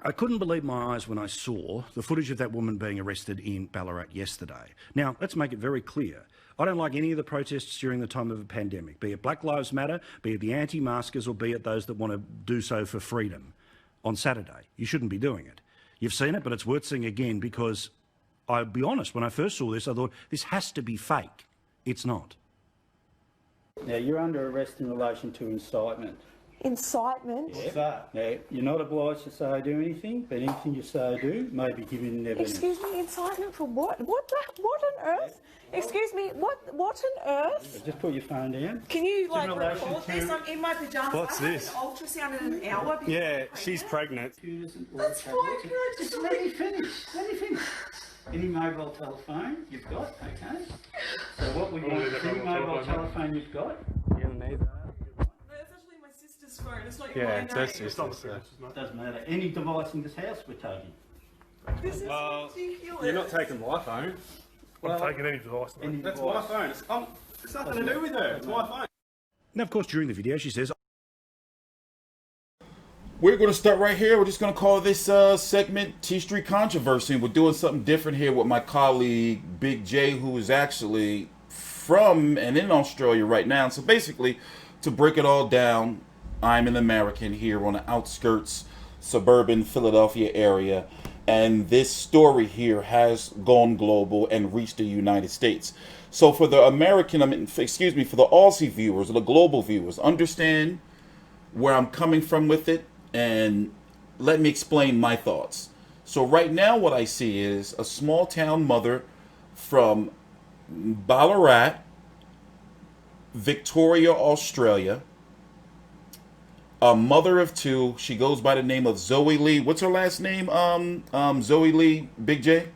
I couldn't believe my eyes when I saw the footage of that woman being arrested in Ballarat yesterday. Now, let's make it very clear. I don't like any of the protests during the time of a pandemic, be it Black Lives Matter, be it the anti-maskers, or be it those that want to do so for freedom. On Saturday, you shouldn't be doing it. You've seen it, but it's worth seeing again because, I'll be honest, when I first saw this, I thought, this has to be fake. It's not. Now, you're under arrest in relation to incitement. Incitement? What's that? Now, you're not obliged to say or do anything, but anything you say or do may be given evidence. Excuse me, incitement for what? What on earth? Excuse me, what on earth? Just put your phone down. Can you, like, relation record to- this? I'm in my pyjamas. What's I this? have an ultrasound in an hour. because Yeah, I'm she's pregnant. That's fine, can I just Let me finish. Let me finish. Any mobile telephone you've got, okay? So what we want is any mobile telephone you've got. You don't need that. No, it's actually my sister's phone. It's not Yeah, my it's name. her sister. Doesn't matter. Any device in this house we're taking. This is Well, ridiculous. You're not taking my phone. I'm taking any device, mate. Any That's device. my phone. It's nothing to do with her. It's my phone. Now, of course, during the video, she says, We're going to start right here. We're just going to call this segment T-Street Controversy. We're doing something different here with my colleague, Big J, who is actually from and in Australia right now. So basically, to break it all down, I'm an American here on the outskirts, suburban Philadelphia area. And this story here has gone global and reached the United States. So for the for the Aussie viewers, or the global viewers, understand where I'm coming from with it, and let me explain my thoughts. So right now what I see is a small town mother from Ballarat, Victoria, Australia, a mother of two. She goes by the name of Zoe Lee. What's her last name? Zoe Lee, Big J?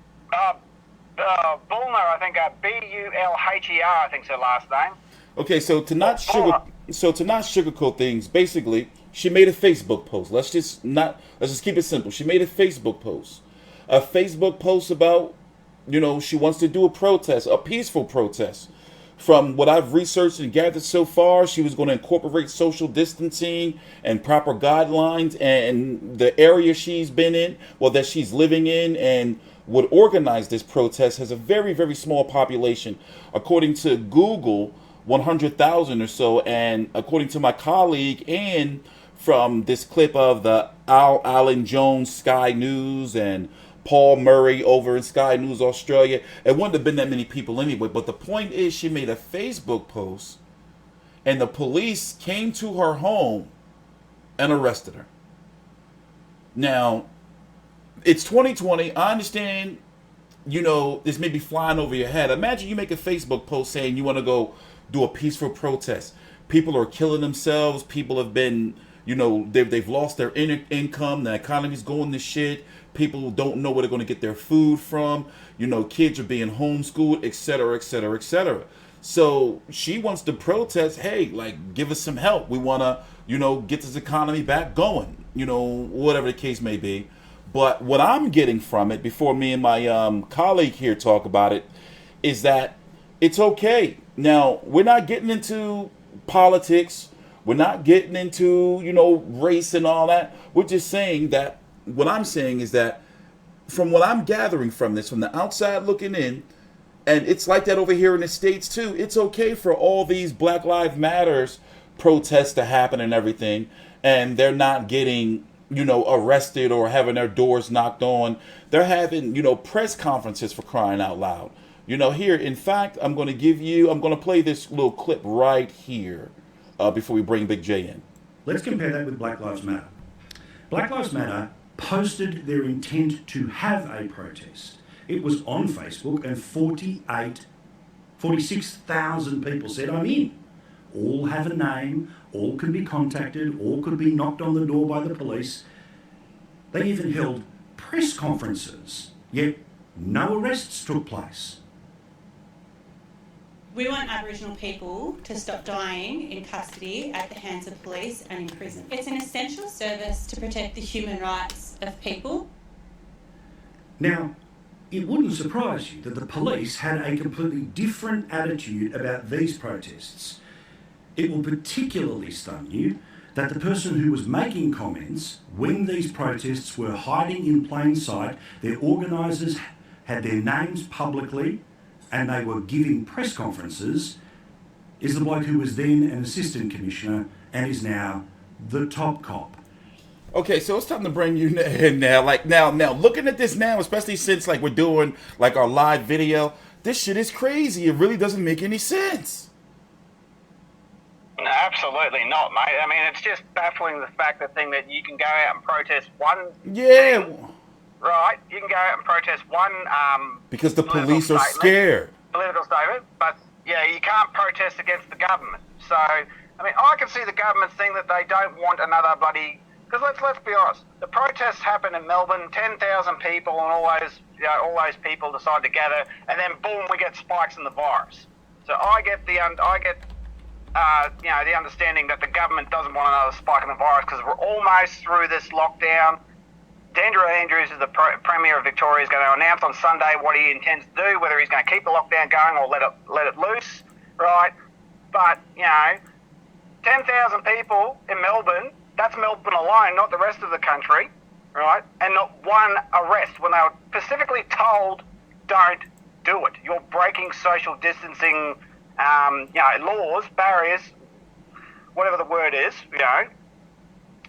Bullner, I think, B-U-L-H-E-R, I think's her last name. Okay, so to not sugarcoat things, basically, she made a Facebook post. Let's just keep it simple. She made a Facebook post. A Facebook post about, she wants to do a protest, a peaceful protest. From what I've researched and gathered so far, she was going to incorporate social distancing and proper guidelines, and the area she's been in, that she's living in, and would organize this protest has a very, very small population. According to Google, 100,000 or so, and according to my colleague, and from this clip of the Alan Jones Sky News and Paul Murray over in Sky News Australia, it wouldn't have been that many people anyway. But the point is, she made a Facebook post, and the police came to her home and arrested her. Now, it's 2020. I understand, this may be flying over your head. Imagine you make a Facebook post saying you want to go do a peaceful protest. People are killing themselves. People have been, they've lost their income. The economy's going to shit. People don't know where they're going to get their food from. Kids are being homeschooled, etc., etc., etc. So she wants to protest, hey, give us some help. We want to, get this economy back going, whatever the case may be. But what I'm getting from it, before me and my colleague here talk about it, is that it's okay. Now, we're not getting into politics. We're not getting into, race and all that. We're just saying that, what I'm saying is that from what I'm gathering from this, from the outside looking in, and it's like that over here in the States too, it's okay for all these Black Lives Matters protests to happen and everything, and they're not getting, arrested or having their doors knocked on. They're having, press conferences, for crying out loud. Here, in fact, I'm going to play this little clip right here before we bring Big J in. let's compare that with Black Lives Matter. Black Lives Matter posted their intent to have a protest. It was on Facebook, and 46,000 people said, I'm in. All have a name, all can be contacted, all could be knocked on the door by the police. They even held press conferences, yet no arrests took place. We want Aboriginal people to stop dying in custody at the hands of police and in prison. It's an essential service to protect the human rights of people. Now, it wouldn't surprise you that the police had a completely different attitude about these protests. It will particularly stun you that the person who was making comments when these protests were hiding in plain sight, their organisers had their names publicly and they were giving press conferences, is the bloke who was then an assistant commissioner and is now the top cop. Okay, so it's time to bring you in now. Like now, looking at this now, especially since like we're doing like our live video, this shit is crazy. It really doesn't make any sense. No, absolutely not, mate. I mean, it's just baffling the fact that you can go out and protest one thing, right? You can go out and protest one because the police are scared. Political statement, but yeah, you can't protest against the government. So, I mean, I can see the government saying that they don't want another bloody. Because let's be honest, the protests happen in Melbourne, 10,000 people, and all those people decide to gather, and then boom, we get spikes in the virus. So I get the understanding that the government doesn't want another spike in the virus because we're almost through this lockdown. Daniel Andrews, is the Premier of Victoria, is going to announce on Sunday what he intends to do, whether he's going to keep the lockdown going or let it loose, right? But 10,000 people in Melbourne. That's Melbourne alone, not the rest of the country, right? And not one arrest when they were specifically told, don't do it. You're breaking social distancing, laws, barriers, whatever the word is,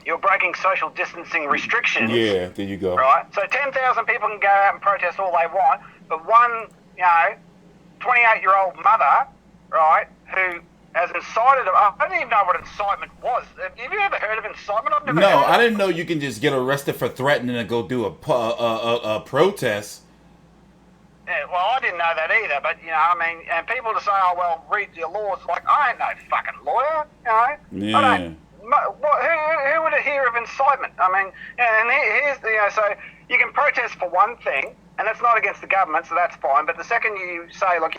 You're breaking social distancing restrictions. Yeah, there you go. Right? So 10,000 people can go out and protest all they want, but one, 28-year-old mother, right, who has incited. I don't even know what incitement was. Have you ever heard of incitement? I've never heard of it. I didn't know you can just get arrested for threatening to go do a protest. Yeah, well, I didn't know that either, but, and people to say, oh, well, read your laws, like, I ain't no fucking lawyer, Yeah. I don't, who would hear of incitement? I mean, and here's the, so you can protest for one thing, and that's not against the government, so that's fine, but the second you say, look,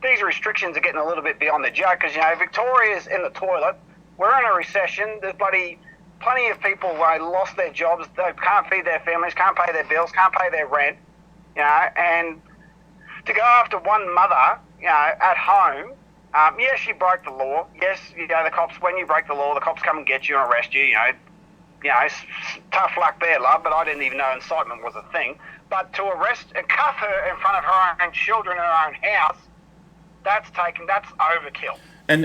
these restrictions are getting a little bit beyond the joke because, Victoria's in the toilet. We're in a recession. There's plenty of people lost their jobs. They can't feed their families, can't pay their bills, can't pay their rent, and to go after one mother, at home, yes, she broke the law. Yes, the cops, when you break the law, the cops come and get you and arrest you, tough luck there, love, but I didn't even know incitement was a thing. But to arrest and cuff her in front of her own children in her own house, that's overkill. And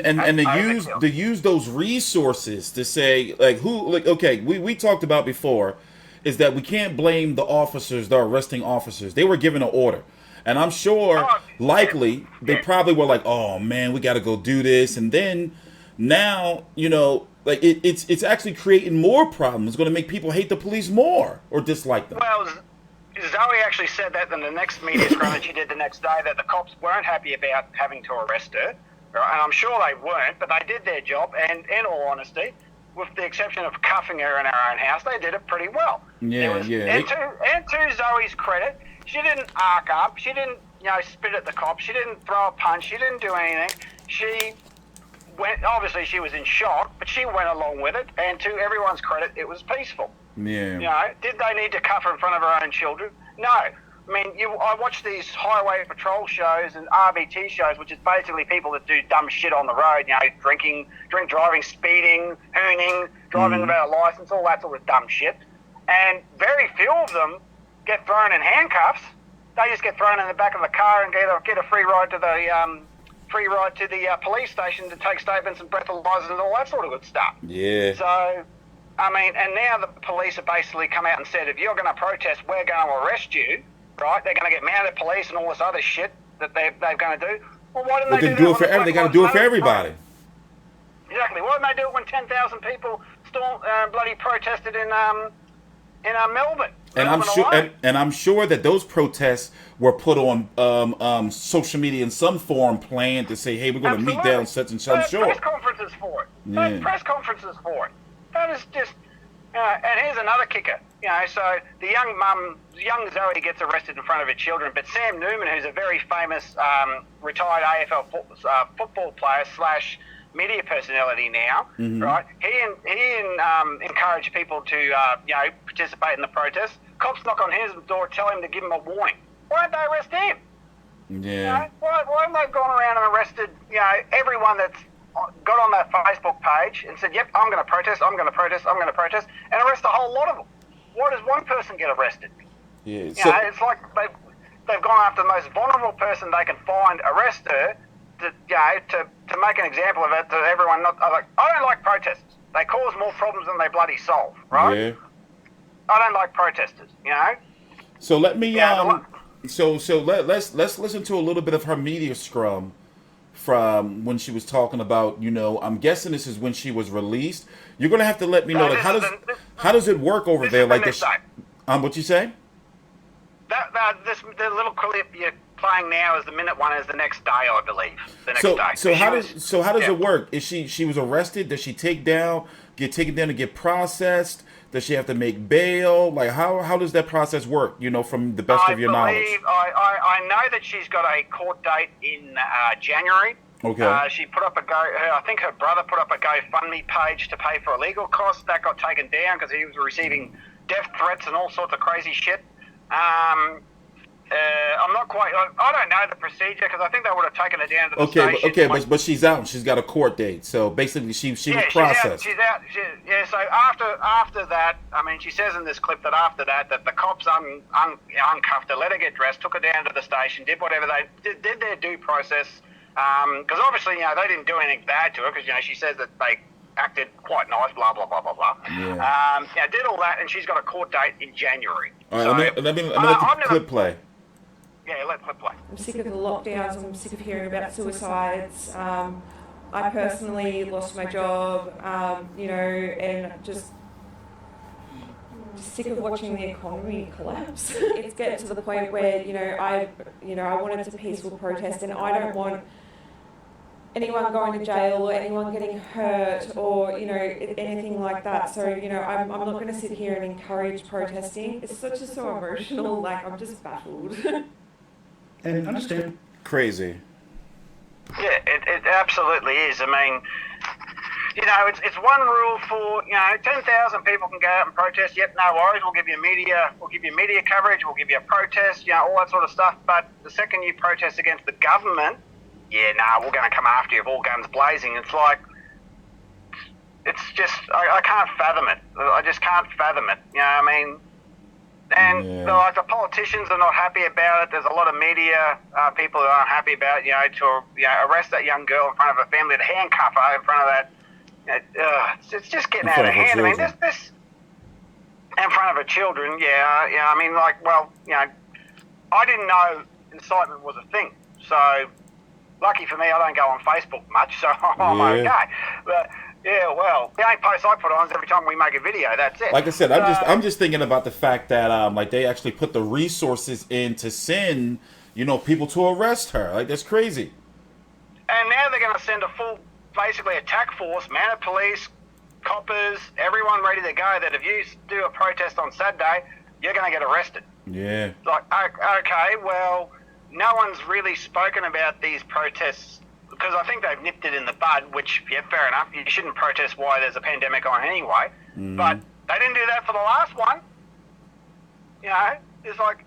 to use those resources to say we talked about before is that we can't blame the officers, the arresting officers. They were given an order. And I'm sure likely they probably were like, oh man, we gotta go do this, and then now, it's actually creating more problems. It's gonna make people hate the police more or dislike them. Well, Zoe actually said that in the next media scrum that she did the next day, that the cops weren't happy about having to arrest her, right? And I'm sure they weren't, but they did their job, and in all honesty, with the exception of cuffing her in her own house, they did it pretty well. Yeah. And to Zoe's credit, she didn't arc up, she didn't, spit at the cops, she didn't throw a punch, she didn't do anything. She went, obviously she was in shock, but she went along with it, and to everyone's credit, it was peaceful. Yeah. Did they need to cuff her in front of her own children? No. I mean, I watch these highway patrol shows and RBT shows, which is basically people that do dumb shit on the road, drink driving, speeding, hooning, driving without a license, all that sort of dumb shit. And very few of them get thrown in handcuffs. They just get thrown in the back of the car and get a free ride to the police station to take statements and breathalyzers and all that sort of good stuff. Yeah. So, and now the police have basically come out and said, if you're going to protest, we're going to arrest you, right? They're going to get mounted police and all this other shit that they're going to do. Well, why didn't they do that? They got to do it for everybody. Exactly. Why didn't they do it when 10,000 people bloody protested in Melbourne? And I'm sure that those protests were put on social media in some form, planned to say, hey, we're going to meet down such and such. I'm sure. Press conferences for it. Yeah. Press conferences for it. That is just, and here's another kicker. So the young Zoe gets arrested in front of her children, but Sam Newman, who's a very famous retired AFL football player / media personality now, right? He encouraged people to participate in the protest. Cops knock on his door, tell him to give him a warning. Why don't they arrest him? Yeah. Why haven't they gone around and arrested everyone that's got on that Facebook page and said, "Yep, I'm going to protest. I'm going to protest. I'm going to protest," and arrest a whole lot of them. Why does one person get arrested? Yeah. You know, it's like they've gone after the most vulnerable person they can find, arrest her, to make an example of it to everyone. I don't like protesters. They cause more problems than they bloody solve, right? Yeah. I don't like protesters, you know. So let me let's listen to a little bit of her media scrum from when she was talking about, you know, I'm guessing this is when she was released. You're gonna have to let me know, like, how does it work over there? Like this, what you say? The little clip you're playing now is the minute one is the next day, I believe. The next day. So how does it work? Is she was arrested? Does she get taken down to get processed? Does she have to make bail? Like how does that process work? You know, from the best of your knowledge. I know that she's got a court date in January. Okay. She put up I think her brother put up a GoFundMe page to pay for a legal costs. That got taken down because he was receiving death threats and all sorts of crazy shit. I'm not quite. I don't know the procedure because I think they would have taken her down to the station. Okay, but she's out and she's got a court date. So basically, she was processed. She's out. So after that, I mean, she says in this clip that after that the cops uncuffed her, let her get dressed, took her down to the station, did whatever they did their due process. Because obviously, you know, they didn't do anything bad to her because, you know, she says that they acted quite nice, blah blah blah blah blah. Yeah. Did all that, and she's got a court date in January. All right, let me let the clip play. Yeah, let clip play. I'm sick of the lockdowns. I'm sick of hearing about suicides. I personally lost my job, you know, and just sick of watching the economy collapse. It's getting to the point where, I wanted a peaceful protest, and I don't want anyone going to jail or anyone getting hurt or, anything like that. So, I'm not going to sit here and encourage protesting. It's just so emotional, like I'm just baffled. And understand. Crazy. Yeah, it absolutely is. I mean, it's one rule for 10,000 people can go out and protest. Yep, no worries. We'll give you media coverage. We'll give you a protest. All that sort of stuff. But the second you protest against the government, we're going to come after you with all guns blazing. It's like, it's just I can't fathom it. I just can't fathom it. You know what I mean? And the politicians are not happy about it. There's a lot of media people that aren't happy about to arrest that young girl in front of her family, to handcuff her in front of that. It's just getting out of hand. I mean, this in front of her children. I mean, I didn't know incitement was a thing. So lucky for me, I don't go on Facebook much, so I'm okay. But well, the only post I put on is every time we make a video. That's it. Like I said, I'm just thinking about the fact that they actually put the resources in to send people to arrest her. Like, that's crazy. And now they're going to send a full, basically, attack force, mounted police, coppers, everyone ready to go. That if you do a protest on Saturday, you're going to get arrested. Yeah. Like, okay, well, no one's really spoken about these protests, because I think they've nipped it in the bud, which, fair enough. You shouldn't protest while there's a pandemic on anyway. Mm. But they didn't do that for the last one. It's like,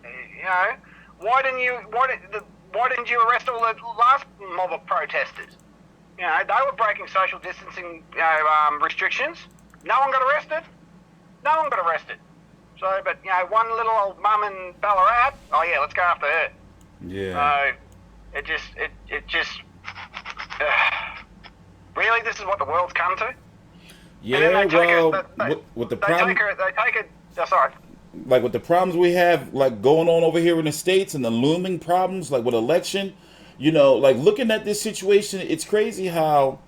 why didn't you arrest all the last mob of protesters? They were breaking social distancing restrictions. No one got arrested. So, but one little old mum in Ballarat. Oh yeah, let's go after her. Yeah. So it just. Really, this is what the world's come to? Yeah, with the problem, they take it. Oh, sorry. Like with the problems we have, like going on over here in the States, and the looming problems, like with election, like looking at this situation, it's crazy how,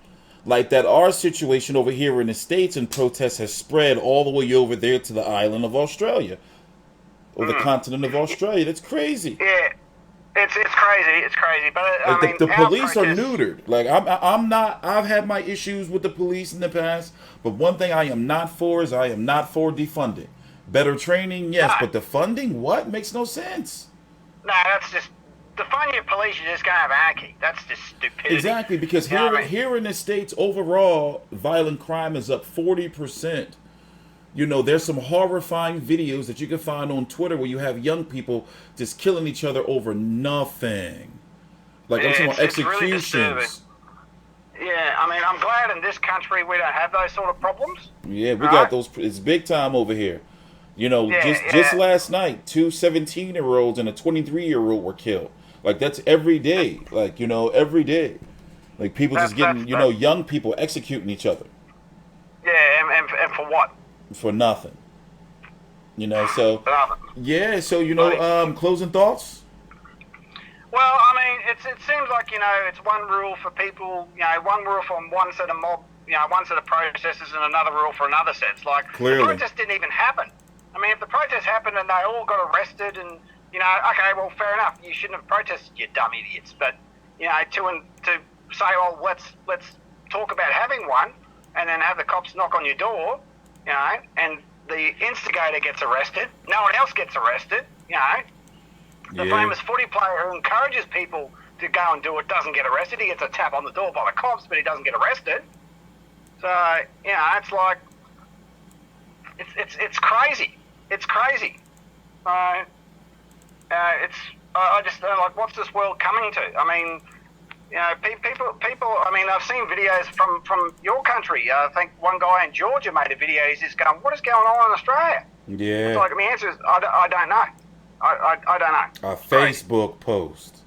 like that our situation over here in the States and protests has spread all the way over there to the island of Australia, or the continent of Australia. That's crazy. Yeah. It's crazy, but I mean, the police are neutered. Like I'm not. I've had my issues with the police in the past, but one thing I am not for is I am not for defunding. Better training, yes, but defunding, what? Makes no sense. No, that's just defunding your police. You're just gonna have anarchy. That's just stupidity. Exactly, because here in the States, overall, violent crime is up 40%. There's some horrifying videos that you can find on Twitter where you have young people just killing each other over nothing. Like, I'm talking about executions. Really Yeah, I mean, I'm glad in this country we don't have those sort of problems. Yeah, we Right? got those. It's big time over here. You know, Yeah, just yeah. last night, 2 17-year-olds and a 23-year-old were killed. Like, that's every day. Like, you know, every day. Like, people just getting, you know, young people executing each other Yeah, and for what? for nothing. You know, so For nothing. yeah. So you know, closing thoughts. Well, I mean, it seems like, you know, it's one rule for people, you know, one rule for one set of mob, you know, one set of protesters and another rule for another set. It's like, Clearly. the protest didn't even happen. I mean, if the protest happened and they all got arrested and, you know, okay, well, fair enough, you shouldn't have protested, you dumb idiots. But, you know, to say, oh, let's talk about having one and then have the cops knock on your door, you know, and the instigator gets arrested, no one else gets arrested, you know. The famous footy player who encourages people to go and do it doesn't get arrested. He gets a tap on the door by the cops, but he doesn't get arrested. So, you know, it's like, it's crazy. It's crazy. I just like, what's this world coming to? I mean, you know, people. I mean, I've seen videos from your country. I think one guy in Georgia made a video. He's just going, "What is going on in Australia?" Yeah. It's like, the answer is, I don't know. I don't know. A Facebook post.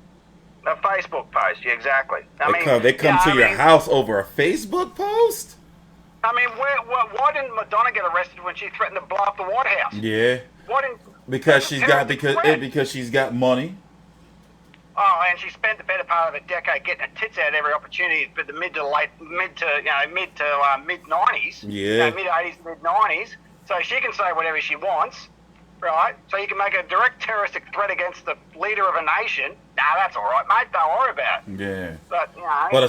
A Facebook post, yeah, exactly. They come to your house over a Facebook post? I mean, why didn't Madonna get arrested when she threatened to blow up the White House? Yeah. Why didn't? Because she's got money. Oh, and she spent the better part of a decade getting her tits out every opportunity, but the mid to mid 90s, Yeah. mid 80s, mid 90s. So she can say whatever she wants, right? So you can make a direct terroristic threat against the leader of a nation. Nah, that's all right, mate. Don't worry about it. Yeah. But you know, But a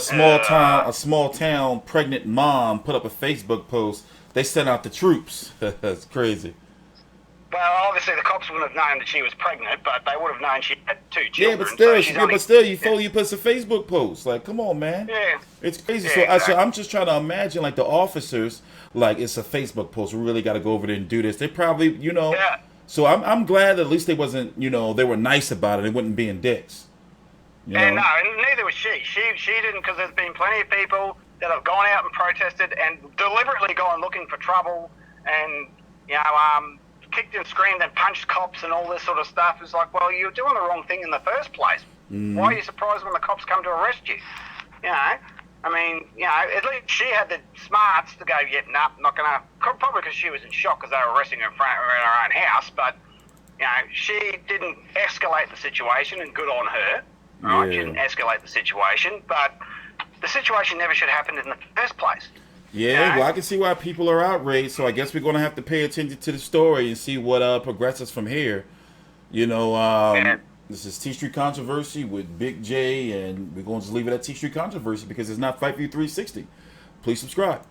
small town pregnant mom put up a Facebook post. They sent out the troops. That's crazy. Well, obviously the cops wouldn't have known that she was pregnant, but they would have known she had 2 children. Yeah, but still, you put a Facebook post. Like, come on, man. Yeah. It's crazy. Yeah, So I'm just trying to imagine, like, the officers, like, it's a Facebook post. We really got to go over there and do this. They probably, you know. Yeah. So I'm glad that at least they wasn't, you know, they were nice about it. They wouldn't be in dicks. You know? And no, and neither was she. She didn't, because there's been plenty of people that have gone out and protested and deliberately gone looking for trouble and, you know, kicked and screamed and punched cops and all this sort of stuff. It's like, well, you're doing the wrong thing in the first place. Why are you surprised when the cops come to arrest you? You know, I mean, you know, at least she had the smarts to go, yeah, nah, not going to, probably because she was in shock because they were arresting her in front of her own house, but, you know, she didn't escalate the situation, and good on her, right? She didn't escalate the situation, but the situation never should have happened in the first place. Yeah, well, I can see why people are outraged, so I guess we're going to have to pay attention to the story and see what progresses from here. You know, this is TstreeT Controversy with Big J, and we're going to just leave it at TstreeT Controversy because it's not Fight View 360. Please subscribe.